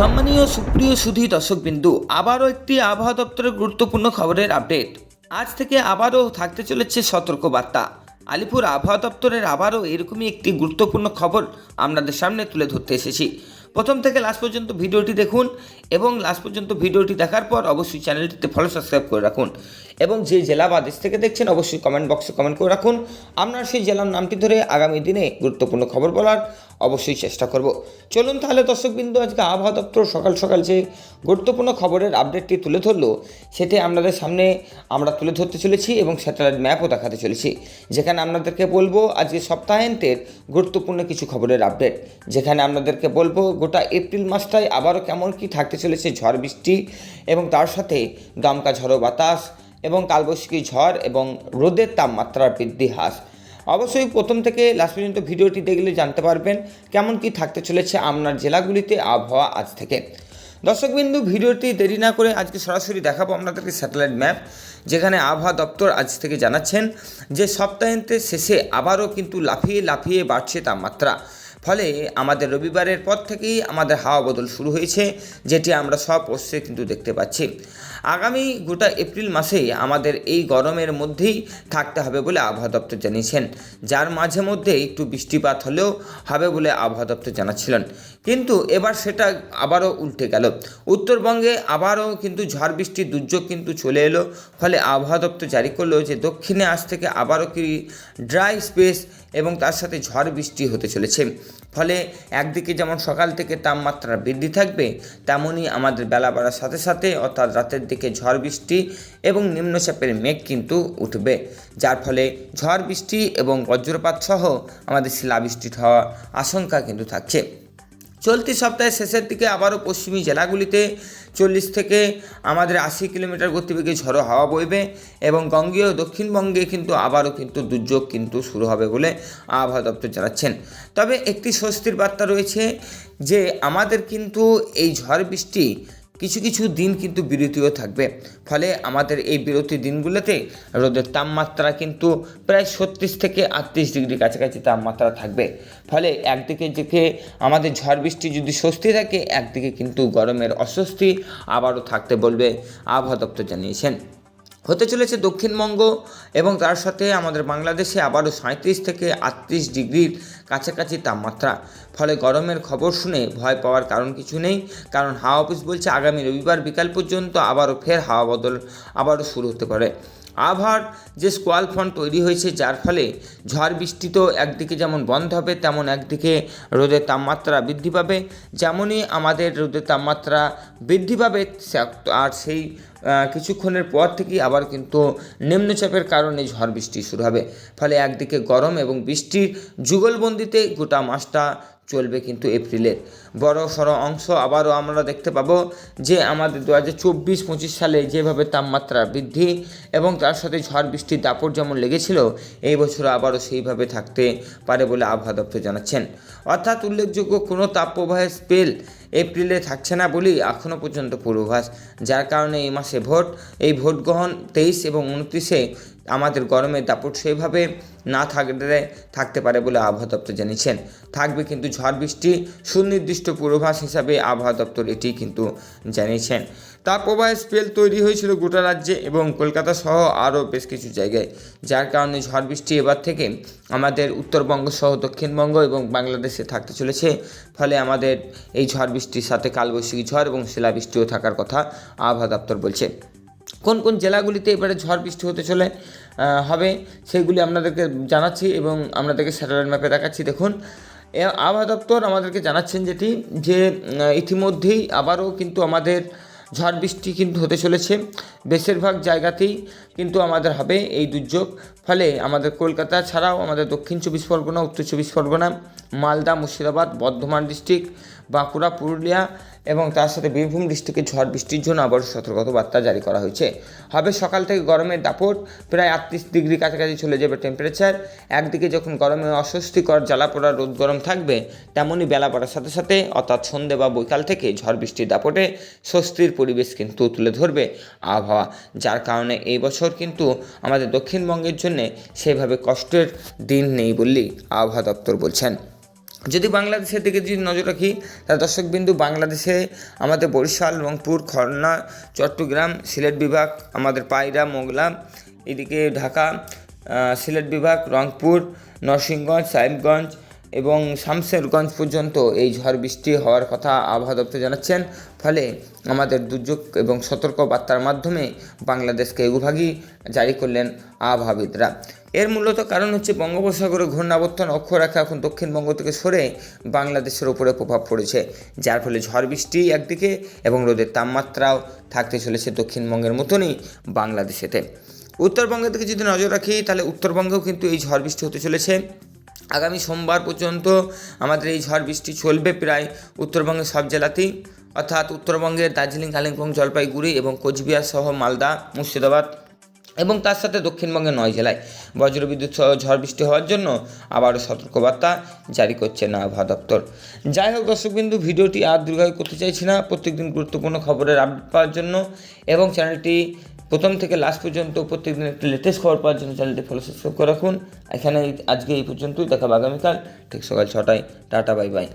সম্মানীয় সুপ্রিয় সুধী দর্শকবিন্দু, আবারও একটি আবহাওয়া দপ্তরের গুরুত্বপূর্ণ খবরের আপডেট। আজ থেকে আবারও থাকতে চলেছে সতর্কবার্তা। আলিপুর আবহাওয়া দপ্তরের আবারও এরকমই একটি গুরুত্বপূর্ণ খবর আপনাদের সামনে তুলে ধরতে এসেছি। প্রথম থেকে লাস্ট পর্যন্ত ভিডিওটি দেখুন এবং লাস্ট পর্যন্ত ভিডিওটি দেখার পর অবশ্যই চ্যানেলটিতে ফলো সাবস্ক্রাইব করে রাখুন এবং যে জেলা বা দেশ থেকে দেখছেন অবশ্যই কমেন্ট বক্সে কমেন্ট করে রাখুন। আপনার সেই জেলার নামটি ধরে আগামী দিনে গুরুত্বপূর্ণ খবর বলার অবশ্যই চেষ্টা করব। চলুন তাহলে দর্শকবৃন্দ, আজকে আবহাওয়া দপ্তর সকাল সকাল যে গুরুত্বপূর্ণ খবরের আপডেটটি তুলে ধরলো সেটি আপনাদের সামনে আমরা তুলে ধরতে চলেছি এবং স্যাটেলাইট ম্যাপও দেখাতে চলেছি, যেখানে আপনাদেরকে বলবো আজকে সপ্তাহান্তের গুরুত্বপূর্ণ কিছু খবরের আপডেট, যেখানে আপনাদেরকে বলবো গোটা এপ্রিল মাসটায় আবারও কেমন কি থাকতে চলেছে ঝড় বৃষ্টি এবং তার সাথে দমকা ঝড়ো বাতাস এবং কালবৈশাখী ঝড় এবং রোদের তাপমাত্রার বৃদ্ধি হ্রাস। অবশ্যই প্রথম থেকে লাস্ট পর্যন্ত ভিডিওটি দেখলে জানতে পারবেন কেমন কি থাকতে চলেছে আপনার জেলাগুলিতে আবহাওয়া আজ থেকে। দর্শকবিন্দু, ভিডিওটি দেরি না করে আজকে সরাসরি দেখাবো আপনাদেরকে স্যাটেলাইট ম্যাপ, যেখানে আবহাওয়া দপ্তর আজ থেকে জানাচ্ছেন যে সপ্তাহান্তের শেষে আবারও কিন্তু লাফিয়ে লাফিয়ে বাড়ছে তাপমাত্রা। ফলে আমাদের রবিবারের পর থেকেই আমাদের হাওয়া বদল শুরু হয়েছে, যেটি আমরা সব পোস্টে কিন্তু দেখতে পাচ্ছি। আগামী গোটা এপ্রিল মাসে আমাদের এই গরমের মধ্যেই থাকতে হবে বলে আবহাওয়া দপ্তর জানিয়েছেন, যার মাঝে মধ্যে একটু বৃষ্টিপাত হলেও হবে বলে আবহাওয়া দপ্তর জানাচ্ছিলেন। কিন্তু এবার সেটা আবারও উল্টে গেল। উত্তরবঙ্গে আবারও কিন্তু ঝড় বৃষ্টির দুর্যোগ কিন্তু চলে এলো। ফলে আবহাওয়া দপ্তর জারি করলো যে দক্ষিণে আজ থেকে আবারও কি ড্রাই স্পেস এবং তার সাথে ঝড় বৃষ্টি হতে চলেছে। ফলে একদিকে যেমন সকাল থেকে তাপমাত্রা বৃদ্ধি থাকবে, তেমনই আমাদের বেলা বাড়ার সাথে সাথে অর্থাৎ রাতের দিকে ঝড় বৃষ্টি এবং নিম্নচাপের মেঘ কিন্তু উঠবে, যার ফলে ঝড় বৃষ্টি এবং বজ্রপাত সহ আমাদের শিলাবৃষ্টি হওয়ার আশঙ্কা কিন্তু থাকছে। চলতি সপ্তাহের শেষের দিকে আবারও পশ্চিমী জেলাগুলিতে 40 থেকে আমাদের 80 কিলোমিটার গতিবেগে ঝড়ো হাওয়া বইবে এবং বঙ্গীয় দক্ষিণবঙ্গে কিন্তু আবারও কিন্তু দুর্যোগ কিন্তু শুরু হবে বলে আবহাওয়া দপ্তর জানাচ্ছেন। তবে একটি স্বস্তির বার্তা রয়েছে যে আমাদের কিন্তু এই ঝড় বৃষ্টি কিছু কিছু দিন কিন্তু বিরতিও থাকবে। ফলে আমাদের এই বিরতি দিনগুলোতে রোদের তাপমাত্রা কিন্তু প্রায় 36 থেকে 38 ডিগ্রি কাছাকাছি তাপমাত্রা থাকবে। ফলে একদিকে থেকে আমাদের ঝড় বৃষ্টি যদি স্বস্তি থাকে, একদিকে কিন্তু গরমের অস্বস্তি আবারও থাকতে বলবে আবহাওয়া দপ্তর জানিয়েছেন। হতে চলেছে দক্ষিণবঙ্গ এবং তার সাথে আমাদের বাংলাদেশে আবারও 37 থেকে 38 ডিগ্রির কাছাকাছি তাপমাত্রা। ফলে গরমের খবর শুনে ভয় পাওয়ার কারণ কিছু নেই, কারণ হাওয়া অফিস বলছে আগামী রবিবার বিকাল পর্যন্ত আবারও ফের হাওয়া বদল আবারও শুরু হতে পারে। আবহাওয়ার যে স্কোয়াল ফ্রন্ট তৈরি হয়েছে, যার ফলে ঝড় বৃষ্টি তো একদিকে যেমন বন্ধ হবে, তেমন একদিকে রোদের তাপমাত্রা বৃদ্ধি পাবে। যেমনই আমাদের রোদের তাপমাত্রা বৃদ্ধি পাবে, আর সেই কিছুক্ষণের পর থেকেই আবার কিন্তু নিম্নচাপের কারণে ঝড় বৃষ্টি শুরু হবে। ফলে একদিকে গরম এবং বৃষ্টির যুগলবন্দিতে গোটা মাসটা চলবে কিন্তু এপ্রিলের বড় সড়ো অংশ। আবারও আমরা দেখতে পাবো যে আমাদের 2024-25 সালে যেভাবে তাপমাত্রা বৃদ্ধি এবং তার সাথে ঝড় বৃষ্টির দাপট যেমন লেগেছিল, এই বছর আবারও সেইভাবে থাকতে পারে বলে আবহাওয়া দপ্তর জানাচ্ছেন। অর্থাৎ উল্লেখযোগ্য কোনো তাপপ্রবাহের স্পেল এপ্রিলে থাকছে না বলেই এখনও পর্যন্ত পূর্বাভাস, যার কারণে এই মাসে এই ভোট গ্রহণ 23 এবং 29-এ আমাদের গরমের দাপট সেইভাবে না থাকতে পারে বলে আবহাওয়া দপ্তর জানিয়েছেন। থাকবে কিন্তু ঝড় বৃষ্টি, সুনির্দিষ্ট পূর্বাভাস হিসাবে আবহাওয়া দপ্তর এটি কিন্তু জানিয়েছেন। তাপপ্রবাহের স্পেল তৈরি হয়েছিল গোটা রাজ্যে এবং কলকাতা সহ আরও বেশ কিছু জায়গায়, যার কারণে ঝড় বৃষ্টি এবার থেকে আমাদের উত্তরবঙ্গ সহ দক্ষিণবঙ্গ এবং বাংলাদেশে থাকতে চলেছে। ফলে আমাদের এই ঝড় বৃষ্টির সাথে কালবৈশাখী ঝড় এবং শিলাবৃষ্টিও থাকার কথা আবহাওয়া দপ্তর বলছে। কোন কোন জেলাগুলিতে এবারে ঝড় বৃষ্টি হতে হবে সেগুলি আপনাদেরকে জানাচ্ছি এবং আপনাদেরকে স্যাটেলাইট ম্যাপে দেখাচ্ছি। দেখুন, আবহাওয়া দপ্তর আমাদেরকে জানাচ্ছেন যে ইতিমধ্যেই আবারও কিন্তু আমাদের ঝড় বৃষ্টি কিন্তু হতে চলেছে। বেশিরভাগ জায়গাতেই কিন্তু আমাদের হবে এই দুর্যোগ। ফলে আমাদের কলকাতা ছাড়াও আমাদের দক্ষিণ 24 পরগনা, উত্তর 24 পরগনা, মালদা, মুর্শিদাবাদ, বর্ধমান ডিস্ট্রিক্ট, বাঁকুড়া, পুরুলিয়া এবং তার সাথে বীরভূম ডিস্ট্রিক্টে ঝড় বৃষ্টির জন্য আবারও সতর্কবার্তা জারি করা হয়েছে। হবে সকাল থেকে গরমের দাপট প্রায় 38 ডিগ্রি কাছাকাছি চলে যাবে টেম্পারেচার। একদিকে যখন গরমে অস্বস্তিকর জ্বালাপোড়া রোদ গরম থাকবে, তেমনই বেলা বাড়ার সাথে সাথে অর্থাৎ সন্ধ্যে বা বৈকাল থেকে ঝড় বৃষ্টির দাপটে স্বস্তির পরিবেশ কিন্তু তুলে ধরবে আবহাওয়া, যার কারণে এই বছর কিন্তু আমাদের দক্ষিণবঙ্গের জন্য সেভাবে কষ্টের দিন নেই বললেই আবহাওয়া দপ্তর বলছেন। যদি বাংলাদেশের দিকে যদি নজর রাখি তাহলে দর্শকবিন্দু বাংলাদেশে আমাদের বরিশাল, রংপুর, খুলনা, চট্টগ্রাম, সিলেট বিভাগ, আমাদের পায়রা, মোগলা, এদিকে ঢাকা, সিলেট বিভাগ, রংপুর, নরসিংগঞ্জ, সাহেবগঞ্জ এবং শামশেরগঞ্জ পর্যন্ত এই ঝড় বৃষ্টি হওয়ার কথা আবহাওয়া দপ্তর জানাচ্ছেন। ফলে আমাদের দুর্যোগ এবং সতর্ক বার্তার মাধ্যমে বাংলাদেশকে এগুভাগই জারি করলেন আবহাওয়াবিদরা। এর মূলত কারণ হচ্ছে বঙ্গোপসাগরে ঘূর্ণাবর্তন অক্ষরেখা এখন দক্ষিণবঙ্গ থেকে সরে বাংলাদেশের ওপরে প্রভাব পড়েছে, যার ফলে ঝড় বৃষ্টি একদিকে এবং রোদের তাপমাত্রাও থাকতে চলেছে দক্ষিণবঙ্গের মতনই বাংলাদেশেতে। উত্তরবঙ্গের দিকে যদি নজর রাখি তাহলে উত্তরবঙ্গেও কিন্তু এই ঝড় বৃষ্টি হতে চলেছে। আগামী সোমবার পর্যন্ত আমাদের এই ঝড় বৃষ্টি চলবে প্রায় উত্তরবঙ্গের সব জেলাতেই, অর্থাৎ উত্তরবঙ্গের দার্জিলিং, কালিম্পং, জলপাইগুড়ি এবং কোচবিহার সহ মালদা, মুর্শিদাবাদ এবং তার সাথে দক্ষিণবঙ্গের 9 জেলায় বজ্রবিদ্যুৎ সহ ঝড় বৃষ্টি হওয়ার জন্য আবারও সতর্কবার্তা জারি করছে না আবহাওয়া দপ্তর। যাই হোক দর্শকবিন্দু, ভিডিওটি আর দীর্ঘায়িত করতে চাইছি না। প্রত্যেকদিন গুরুত্বপূর্ণ খবরের আপডেট পাওয়ার জন্য এবং চ্যানেলটি প্রথম থেকে লাস্ট পর্যন্ত প্রত্যেকদিন একটি লেটেস্ট খবর পাওয়ার জন্য চ্যানেলটি ফলো সাবস্ক্রাইব করে রাখুন। এখানে আজকে এই পর্যন্তই, দেখা হবে আগামীকাল ঠিক সকাল 6টায়। Tata, bye bye.